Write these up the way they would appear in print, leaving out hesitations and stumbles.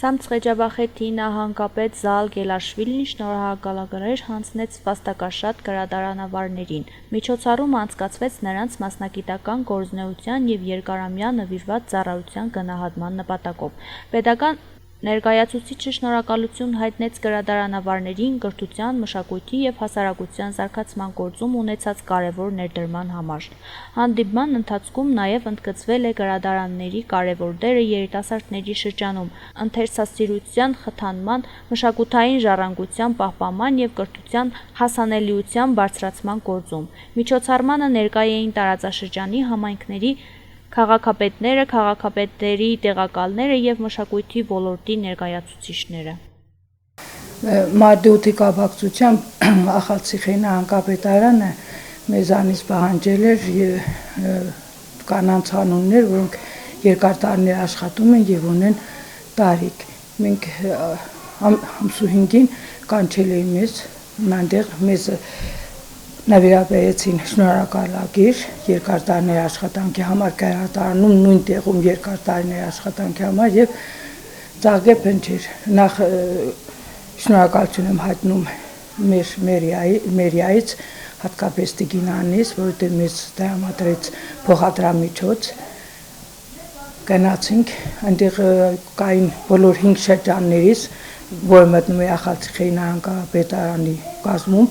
Սամցղեջավախեթի նահանգապետ Զալ Գելաշվիլին շնորհակալագրեր հանձնեց վաստակաշատ գրադարանավարներին։ Միջոցառումը անցկացվեց նրանց մասնագիտական գործունեության և երկարամյա նվիրված ծառայության գնահատման նպատակով։ Պետական ներկայացուցիչը շնորհակալություն հայտնեց գրադարանավարներին կրթության, մշակույթի և հասարակության զարգացման գործում ունեցած կարևոր ներդրման համար։ Հանդիպման ընթացքում նաև ընդգծվել է գրադարանների կարևոր դերը երիտասարդների շրջանում ընթերցասիրության խթանման, մշակութային ժառանգության պահպանման և կրթության հասանելիության բարձրացման գործում։ Միջոցառմանը ներկա էին տարածաշրջանի համայնքների քաղաքապետերը, քաղաքապետերի տեղակալները և մշակույթի ոլորտի ներկայացուցիչները։ Մարտի 8-ի կապակցությամբ Ախալցիխի նահանգապետարանը մեզանից պահանջել էր կանանց անուններ, որոնք երկար տարիներ աշխատում են և ունեն տարիք։ Մենք ամսուհինգին կանչել էին մեզ, այնտեղ մեզ նվիրաբերեցին շնորհակալագիր երկար տարիներ աշխատանքի համար գրադարանում, նույն տեղում երկար տարիներ աշխատանքի համար և ծաղկե փնջիր։ Նախ շնորհակալություն եմ հայտնում մեր մերիայից, հատկապես Տիգինյանից, որովհետև մեզ տրամադրեց փոխադրամիջոց։ Գնացինք, այնտեղ կային բոլոր 5 շրջաններից, որը մտնում է Ախալցիխի նահանգապետարանի կազմում,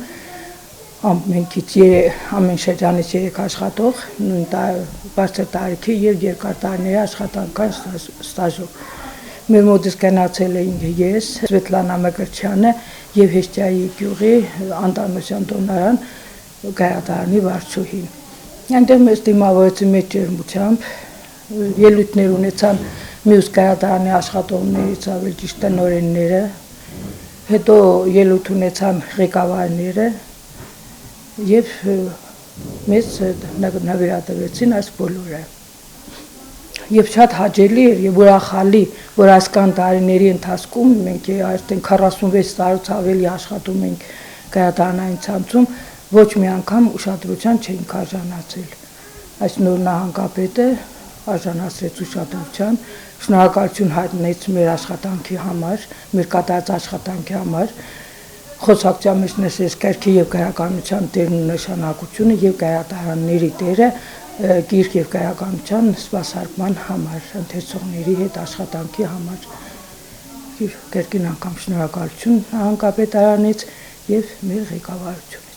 ամեն շրջանից 3 աշխատող, բարձր տարիքի և երկար տարիների աշխատանքային ստաժով։ Մեր մոտից գնացել էինք ես, Սվետլանա Մկրտչյանը և Հեշտյայի գյուղի Անտանոսյան տոնարան գրադարանի վարչուհին։ Այնտեղ մեզ դիմավորեցին մեծ ջերմությամբ, ելույթներ ունեցան մյուս գրադարանի աշխատողներից, ավելի ճիշտ տնօրենները, հետո ելույթ ունեցան ղեկավարները և մեզ նվիրատվեցին այս բոլորը։ Եվ շատ հաճելի էր և ուրախալի, որ այսքան տարիների ընթացքում մենք արդեն 46 տարուց ավելի աշխատում ենք գրադարանային ցանցում, ոչ մի անգամ ուշադրության չէինք արժանացել։ Այս նոր նահանգապետը արժանացրեց ուշադրության, շնորհակալություն հայտնեց մեր աշխատանքի համար, մեր կատարած աշխատանքի համար, խոսակցության մեջ նշեց կրքի և գրականության դերն ու նշանակությունը և գրադարանների դերը գիրք և գրականության սպասարկման համար, ընթերցողների հետ աշխատանքի համար։ Կրկին անգամ շնորհակալություն նահանգապետարանից և մեր ղեկավարություն։